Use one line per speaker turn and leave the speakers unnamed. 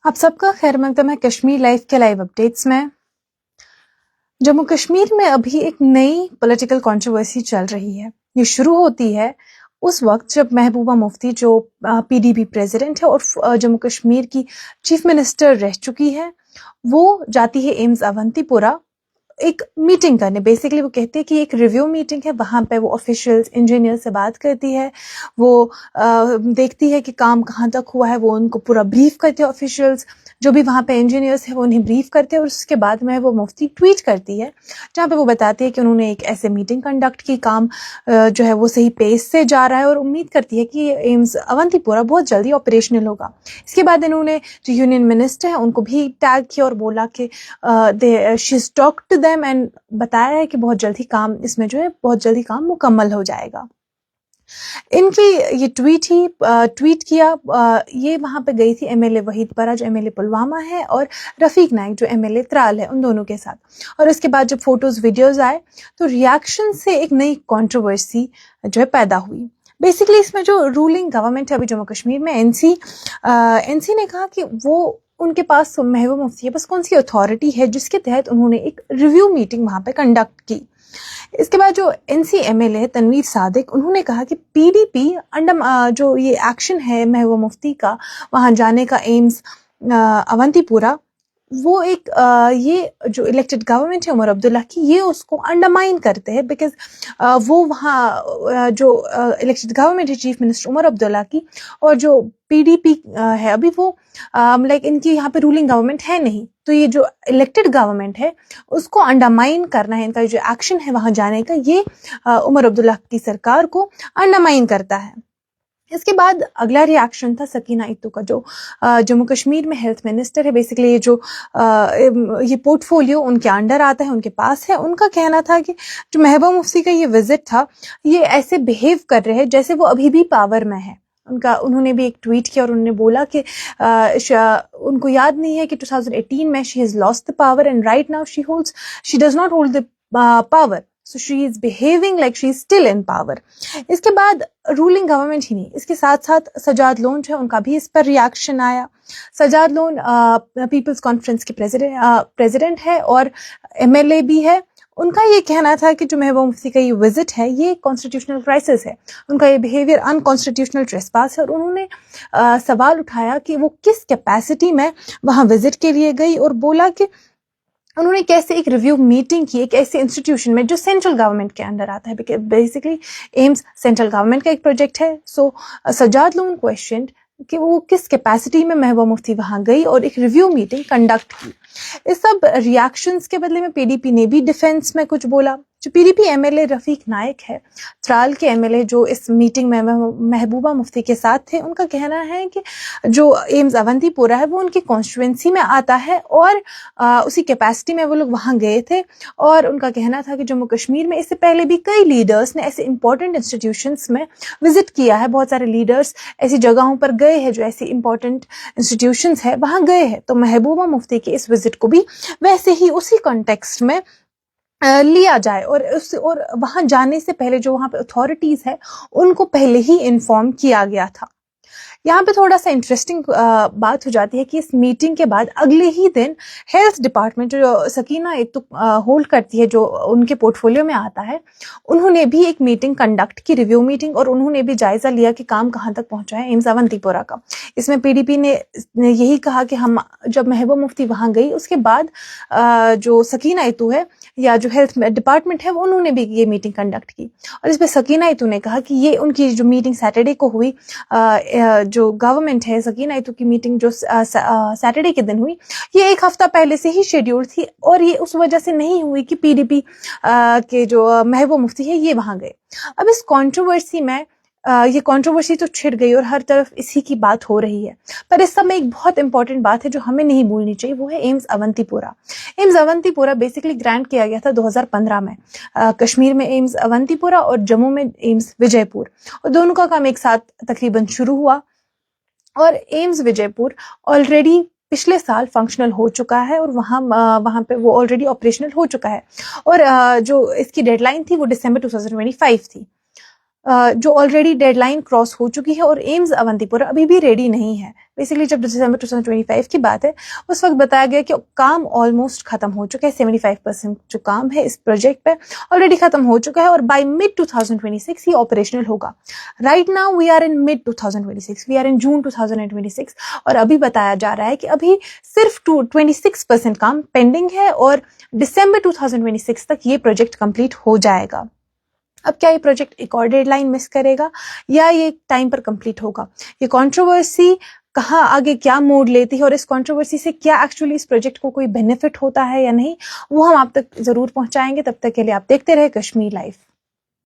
आप सबका खैर मकदम है कश्मीर लाइव के लाइव अपडेट्स में। जम्मू कश्मीर में अभी एक नई पॉलिटिकल कंट्रोवर्सी चल रही है। ये शुरू होती है उस वक्त जब महबूबा मुफ्ती जो पीडीपी प्रेसिडेंट है और जम्मू कश्मीर की चीफ मिनिस्टर रह चुकी है, वो जाती है एम्स अवंतीपुरा एक मीटिंग करने। बेसिकली वो कहते हैं कि एक रिव्यू मीटिंग है, वहाँ पे वो ऑफिशियल्स इंजीनियर से बात करती है, वो देखती है कि काम कहाँ तक हुआ है, वो उनको पूरा ब्रीफ करते हैं। ऑफिशियल्स जो भी वहाँ पे इंजीनियर्स हैं वो उन्हें ब्रीफ करते हैं और उसके बाद में वो मुफ्ती ट्वीट करती है जहाँ पे वो बताती है कि उन्होंने एक ऐसे मीटिंग कंडक्ट की, काम जो है वो सही पेस से जा रहा है और उम्मीद करती है कि एम्स अवंतीपुरा बहुत जल्दी ऑपरेशनल होगा। इसके बाद इन्होंने जो यूनियन मिनिस्टर है उनको भी टैग किया और बोला कि she talked to them and बताया है कि बहुत जल्दी काम इसमें जो है बहुत जल्दी काम मुकम्मल हो जाएगा। इनकी ये ट्वीट किया। ये वहाँ पे गई थी एमएलए वहीद परा जो एमएलए पुलवामा है और रफीक नाइक जो एमएलए त्राल है, उन दोनों के साथ। और इसके बाद जब फोटोज वीडियोज आए तो रिएक्शन से एक नई कंट्रोवर्सी जो है पैदा हुई। बेसिकली इसमें जो रूलिंग गवर्नमेंट है अभी जम्मू कश्मीर में, एनसी ने कहा कि वो उनके पास महबूबा मुफ्ती है, बस कौन सी अथॉरिटी है जिसके तहत उन्होंने एक रिव्यू मीटिंग वहाँ पे कंडक्ट की। इसके बाद जो एनसी-एमएलए तनवीर सादिक, उन्होंने कहा कि पीडीपी जो ये एक्शन है महबूबा मुफ्ती का वहाँ जाने का एम्स अवंतीपुरा, वो एक ये जो इलेक्टेड गवर्नमेंट है उमर अब्दुल्ला की, ये उसको अंडरमाइन करते हैं बिकॉज वो वहाँ जो इलेक्टेड गवर्नमेंट है चीफ मिनिस्टर उमर अब्दुल्ला की और जो पीडीपी है अभी वो लाइक इनकी यहाँ पे रूलिंग गवर्नमेंट है नहीं, तो ये जो इलेक्टेड गवर्नमेंट है उसको अंडरमाइन करना है, इनका जो एक्शन है वहाँ जाने का, ये उमर अब्दुल्ला की सरकार को अंडरमाइन करता है। इसके बाद अगला रिएक्शन था सकीना इत्तू का जो जम्मू कश्मीर में हेल्थ मिनिस्टर है। बेसिकली ये जो ये पोर्टफोलियो उनके अंडर आता है, उनके पास है। उनका कहना था कि जो महबूबा मुफ्ती का ये विजिट था, ये ऐसे बिहेव कर रहे हैं जैसे वो अभी भी पावर में है। उन्होंने भी एक ट्वीट किया और उन्होंने बोला कि उनको याद नहीं है कि 2018 में she has lost the power and right now she does not hold the power, so she is behaving like she is still in power। इसके बाद रूलिंग गवर्नमेंट ही नहीं, इसके साथ साथ सजाद लोन जो है उनका भी इस पर रिएक्शन आया। सजाद लोन पीपल्स कॉन्फ्रेंस के प्रेसिडेंट है और एमएलए भी है। उनका ये कहना था कि जो महबूबा मुफ्ती का ये विजिट है ये कॉन्स्टिट्यूशनल क्राइसिस है, उनका ये बिहेवियर अनकॉन्स्टिट्यूशनल ट्रेसपास है और उन्होंने सवाल उठाया कि वो किस कैपेसिटी में वहाँ विजिट के लिए गई और बोला कि उन्होंने कैसे एक रिव्यू मीटिंग की एक ऐसे इंस्टीट्यूशन में जो सेंट्रल गवर्नमेंट के अंडर आता है। बेसिकली एम्स सेंट्रल गवर्नमेंट का एक प्रोजेक्ट है। सो सजाद लोन क्वेश्चन कि वो किस कैपेसिटी में महबूबा मुफ्ती वहां गई और एक रिव्यू मीटिंग कंडक्ट की। इस सब रिएक्शंस के बदले में पीडीपी ने भी डिफेंस में कुछ बोला। जो पीडीपी एमएलए रफीक नाइक है, त्राल के एमएलए जो इस मीटिंग में महबूबा मुफ्ती के साथ थे, उनका कहना है कि जो एम्स अवंतीपुरा है वो उनकी कॉन्स्टिट्यूएंसी में आता है और उसी कैपेसिटी में वो लोग वहां गए थे। और उनका कहना था कि जम्मू कश्मीर में इससे पहले भी कई लीडर्स ने ऐसे इंपॉर्टेंट इंस्टीट्यूशंस में विजिट किया है, बहुत सारे लीडर्स ऐसी जगहों पर गए हैं जो ऐसी इंपॉर्टेंट इंस्टीट्यूशंस है वहां गए हैं। तो महबूबा मुफ्ती के इस विजिट को भी वैसे ही उसी कॉन्टेक्स्ट में लिया जाए और वहां जाने से पहले जो वहां पे अथॉरिटीज है उनको पहले ही इन्फॉर्म किया गया था। यहाँ पे थोड़ा सा इंटरेस्टिंग बात हो जाती है कि इस मीटिंग के बाद अगले ही दिन हेल्थ डिपार्टमेंट जो सकीना इत्तू होल्ड करती है, जो उनके पोर्टफोलियो में आता है, उन्होंने भी एक मीटिंग कंडक्ट की, रिव्यू मीटिंग, और उन्होंने भी जायजा लिया कि काम कहाँ तक पहुंचा है एम्स अवंतीपुरा का। इसमें पीडीपी ने यही कहा कि हम जब महबूबा मुफ्ती वहां गई उसके बाद जो सकीना इत्तू है या जो हेल्थ डिपार्टमेंट है उन्होंने भी ये मीटिंग कंडक्ट की। और इसमें सकीना इत्तू ने कहा कि ये उनकी जो मीटिंग सैटरडे को हुई, जो गवर्नमेंट है, सकीना इत्तू की मीटिंग जो सैटरडे के दिन हुई, ये एक हफ्ता पहले से ही शेड्यूल थी और ये उस वजह से नहीं हुई कि पीडीपी के जो महबूबा मुफ्ती है ये वहां गए। अब इस कंट्रोवर्सी में ये कंट्रोवर्सी तो छिड़ गई और हर तरफ इसी की बात हो रही है, पर इस समय एक बहुत इंपॉर्टेंट बात है जो हमें नहीं भूलनी चाहिए, वो है AIIMS Awantipora. AIIMS Awantipora basically grant किया गया था 2015 में। कश्मीर में एम्स अवंतीपुरा और जम्मू में एम्स विजयपुर, और दोनों का काम एक साथ तकरीबन शुरू हुआ और एम्स विजयपुर ऑलरेडी पिछले साल फंक्शनल हो चुका है और वहाँ पे वो ऑलरेडी ऑपरेशनल हो चुका है और जो इसकी डेडलाइन थी वो दिसंबर 2025 थी। جو آلریڈی ڈیڈ لائن کراس ہو چکی ہے اور ایمز اونتی پورہ ابھی بھی ریڈی نہیں ہے. بیسکلی جب دسمبر 2025 کی بات ہے اس وقت بتایا گیا کہ کام آلموسٹ ختم ہو چکا ہے. 75% جو کام ہے اس پروجیکٹ پہ آلریڈی ختم ہو چکا ہے اور بائی mid 2026 یہ آپریشنل ہوگا. Right now we are in mid 2026, we are in June 2026 اور ابھی بتایا جا رہا ہے کہ ابھی صرف 26% کام پینڈنگ ہے اور دسمبر 2026 تک یہ پروجیکٹ کمپلیٹ ہو جائے گا. اب کیا یہ پروجیکٹ ایک اور ڈیڈ لائن مس کرے گا یا یہ ٹائم پر کمپلیٹ ہوگا؟ یہ کنٹروورسی کہاں آگے کیا موڈ لیتی ہے اور اس کنٹروورسی سے کیا ایکچولی اس پروجیکٹ کو کوئی بینیفٹ ہوتا ہے یا نہیں، وہ ہم آپ تک ضرور پہنچائیں گے. تب تک کے لیے آپ دیکھتے رہے کشمیر لائف.